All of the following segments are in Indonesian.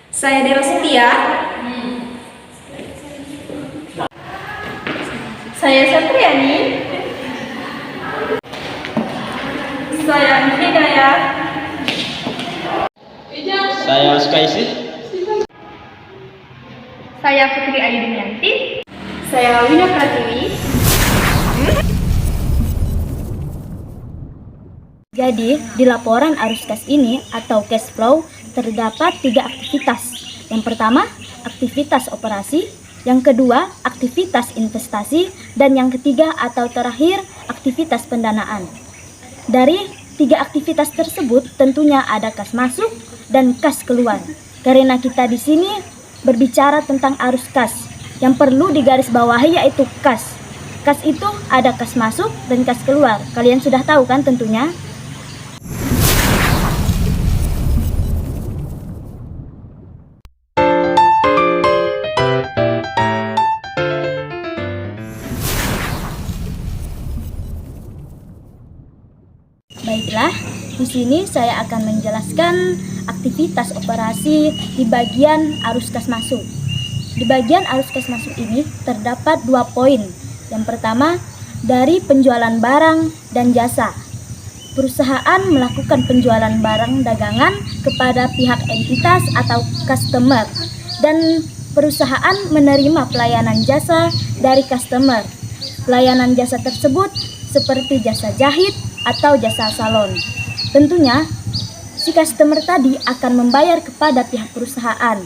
Saya Dera Setia. Saya Satriani. Saya Hidayat. Saya Skaisi. Saya Putri Ayu Dimianti. Saya Wina Pratiwi. Jadi, di laporan arus kas ini atau cash flow terdapat 3 aktivitas. Yang pertama, aktivitas operasi. Yang kedua, aktivitas investasi. Dan yang ketiga atau terakhir, aktivitas pendanaan. Dari 3 aktivitas tersebut tentunya ada kas masuk dan kas keluar. Karena kita di sini berbicara tentang arus kas. Yang perlu digarisbawahi yaitu kas. Kas itu ada kas masuk dan kas keluar. Kalian sudah tahu kan tentunya? Baiklah, di sini saya akan menjelaskan aktivitas operasi di bagian arus kas masuk. Di bagian arus kas masuk ini terdapat 2 poin. Yang pertama, dari penjualan barang dan jasa. Perusahaan melakukan penjualan barang dagangan kepada pihak entitas atau customer, dan perusahaan menerima pelayanan jasa dari customer. Pelayanan jasa tersebut seperti jasa jahit atau jasa salon. Tentunya, si customer tadi akan membayar kepada pihak perusahaan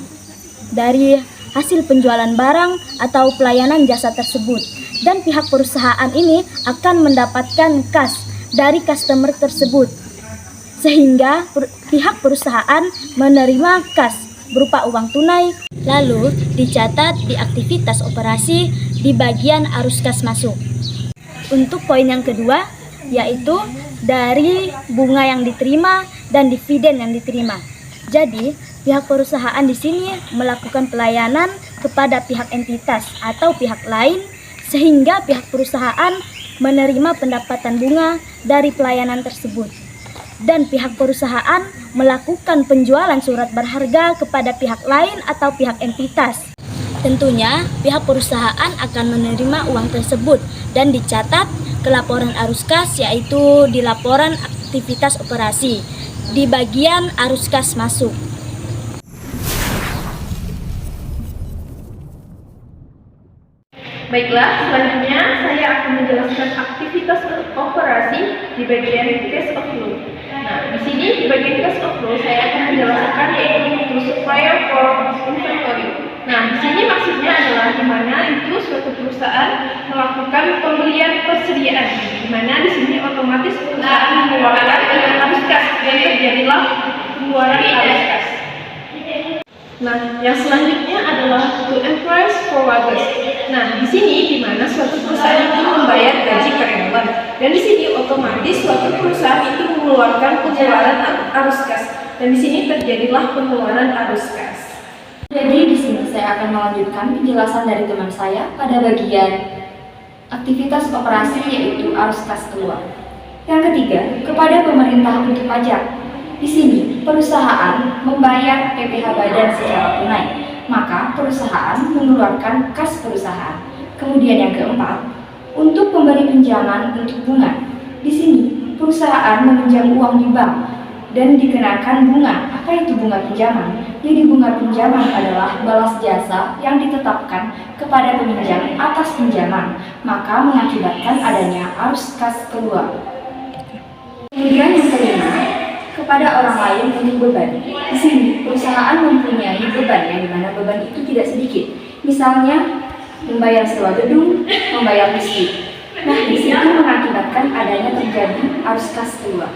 dari hasil penjualan barang atau pelayanan jasa tersebut. Dan pihak perusahaan ini akan mendapatkan kas dari customer tersebut. Sehingga pihak perusahaan menerima kas berupa uang tunai. Lalu dicatat di aktivitas operasi di bagian arus kas masuk. Untuk poin yang kedua, yaitu dari bunga yang diterima dan dividen yang diterima. Jadi, pihak perusahaan di sini melakukan pelayanan kepada pihak entitas atau pihak lain, sehingga pihak perusahaan menerima pendapatan bunga dari pelayanan tersebut. Dan pihak perusahaan melakukan penjualan surat berharga kepada pihak lain atau pihak entitas. Tentunya, pihak perusahaan akan menerima uang tersebut dan dicatat ke laporan arus kas, yaitu di laporan aktivitas operasi di bagian arus kas masuk. Baiklah, selanjutnya saya akan menjelaskan aktivitas operasi di bagian cash outflow. Nah, di sini di bagian cash outflow saya akan menjelaskan yaitu supplier for inventory. Nah, di sini maksudnya adalah di mana itu suatu perusahaan melakukan pembelian persediaan, di mana di sini otomatis perusahaan mengeluarkan arus kas dan terjadilah pengeluaran arus kas. Nah, yang selanjutnya adalah to encourage forwarders. Nah, di sini di mana suatu perusahaan itu membayar gaji karyawan, dan di sini otomatis suatu perusahaan itu mengeluarkan pengeluaran arus kas, dan di sini terjadilah pengeluaran arus kas. Jadi di sini saya akan melanjutkan penjelasan dari teman saya pada bagian aktivitas operasi, yaitu arus kas keluar. Yang ketiga, kepada pemerintah untuk pajak. Di sini perusahaan membayar PPh badan secara tunai, maka perusahaan mengeluarkan kas perusahaan. Kemudian yang keempat, untuk pemberi pinjaman untuk bunga. Di sini perusahaan meminjam uang di bank dan dikenakan bunga. Apa itu bunga pinjaman? Jadi bunga pinjaman adalah balas jasa yang ditetapkan kepada peminjam atas pinjaman, maka mengakibatkan adanya arus kas keluar. Kemudian yang kelima, kepada orang lain untuk beban. Di sini perusahaan mempunyai beban yang dimana beban itu tidak sedikit. Misalnya membayar sewa gedung, membayar listrik. Nah, di sini mengakibatkan adanya terjadi arus kas keluar.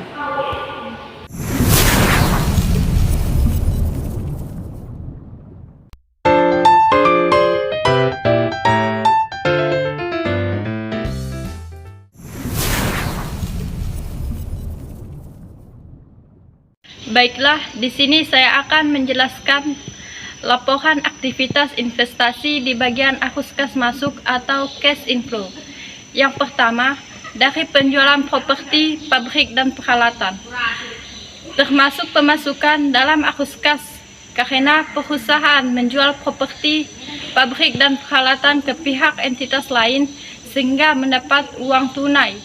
Baiklah, di sini saya akan menjelaskan laporan aktivitas investasi di bagian arus kas masuk atau cash inflow. Yang pertama, dari penjualan properti, pabrik, dan peralatan. termasuk pemasukan dalam arus kas karena perusahaan menjual properti, pabrik dan peralatan ke pihak entitas lain sehingga mendapat uang tunai,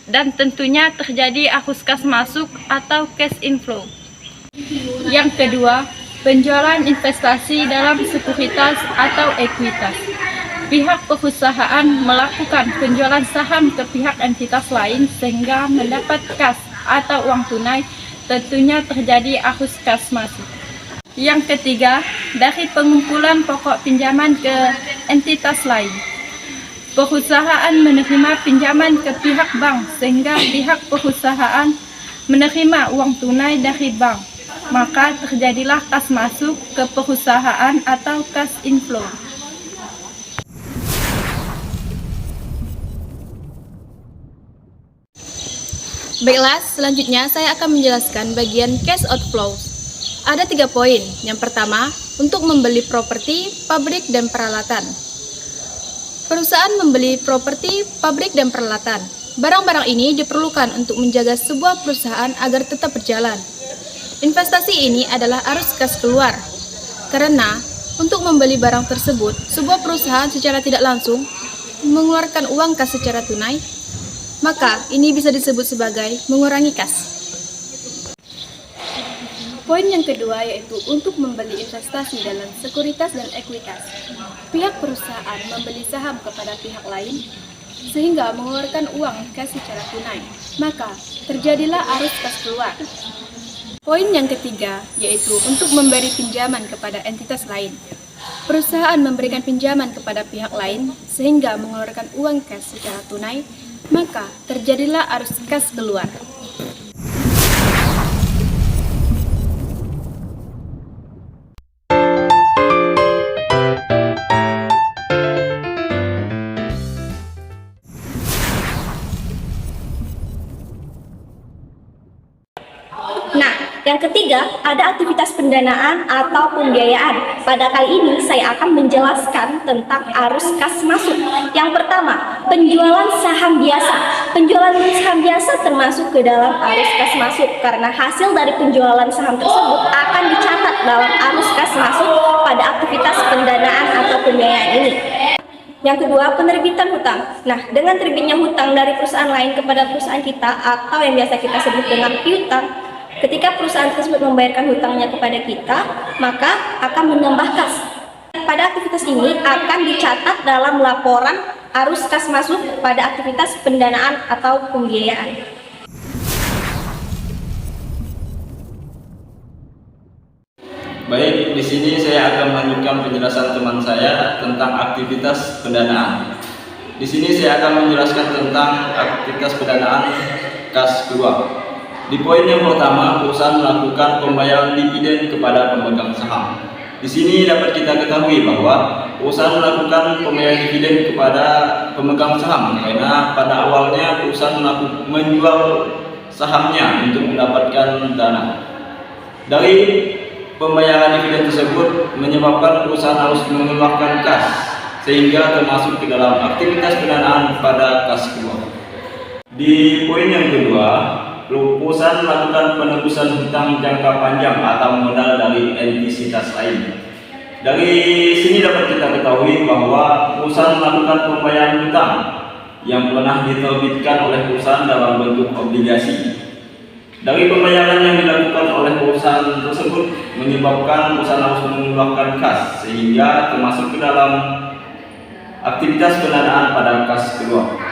dan tentunya terjadi arus kas masuk atau cash inflow. Yang kedua, penjualan investasi dalam sekuritas atau ekuitas. Pihak perusahaan melakukan penjualan saham ke pihak entitas lain sehingga mendapat kas atau uang tunai, tentunya terjadi arus kas masuk. Yang ketiga, dari pengumpulan pokok pinjaman ke entitas lain. Perusahaan menerima pinjaman ke pihak bank sehingga pihak perusahaan menerima uang tunai dari bank, maka terjadilah kas masuk ke perusahaan atau kas inflow. Baiklah, selanjutnya saya akan menjelaskan bagian cash outflow. Ada 3 poin. Yang pertama, untuk membeli properti, pabrik, dan peralatan. Perusahaan membeli properti, pabrik, dan peralatan. Barang-barang ini diperlukan untuk menjaga sebuah perusahaan agar tetap berjalan. Investasi ini adalah arus kas keluar. Karena, untuk membeli barang tersebut, sebuah perusahaan secara tidak langsung mengeluarkan uang kas secara tunai, maka ini bisa disebut sebagai mengurangi kas. Poin yang kedua yaitu untuk membeli investasi dalam sekuritas dan ekuitas. Pihak perusahaan membeli saham kepada pihak lain sehingga mengeluarkan uang kas secara tunai, maka terjadilah arus kas keluar. Poin yang ketiga yaitu untuk memberi pinjaman kepada entitas lain. Perusahaan memberikan pinjaman kepada pihak lain sehingga mengeluarkan uang kas secara tunai, maka terjadilah arus kas keluar. Nah, yang ketiga, ada aktivitas pendanaan atau pembiayaan. Pada kali ini saya akan menjelaskan tentang arus kas masuk. Yang pertama, penjualan saham biasa. Penjualan saham biasa termasuk ke dalam arus kas masuk karena hasil dari penjualan saham tersebut akan dicatat dalam arus kas masuk pada aktivitas pendanaan atau pembiayaan ini. Yang kedua, penerbitan hutang. Nah, dengan terbitnya hutang dari perusahaan lain kepada perusahaan kita atau yang biasa kita sebut dengan piutang, ketika perusahaan tersebut membayarkan hutangnya kepada kita, maka akan menambah kas. Pada aktivitas ini akan dicatat dalam laporan arus kas masuk pada aktivitas pendanaan atau pembiayaan. Baik, di sini saya akan melanjutkan penjelasan teman saya tentang aktivitas pendanaan. Di sini saya akan menjelaskan tentang aktivitas pendanaan kas keluar. Di poin yang pertama, perusahaan melakukan pembayaran dividen kepada pemegang saham. Di sini dapat kita ketahui bahwa perusahaan melakukan pembayaran dividen kepada pemegang saham karena pada awalnya perusahaan menjual sahamnya untuk mendapatkan dana. Dari pembayaran dividen tersebut menyebabkan perusahaan harus mengeluarkan kas sehingga termasuk ke dalam aktivitas pendanaan pada kas keluar. Di poin yang kedua, perusahaan melakukan penebusan hutang jangka panjang atau modal dari entitas lain. Dari sini dapat kita ketahui bahwa perusahaan melakukan pembayaran hutang yang pernah diterbitkan oleh perusahaan dalam bentuk obligasi. Dari pembayaran yang dilakukan oleh perusahaan tersebut menyebabkan perusahaan harus mengeluarkan kas sehingga termasuk ke dalam aktivitas pendanaan pada kas keluar.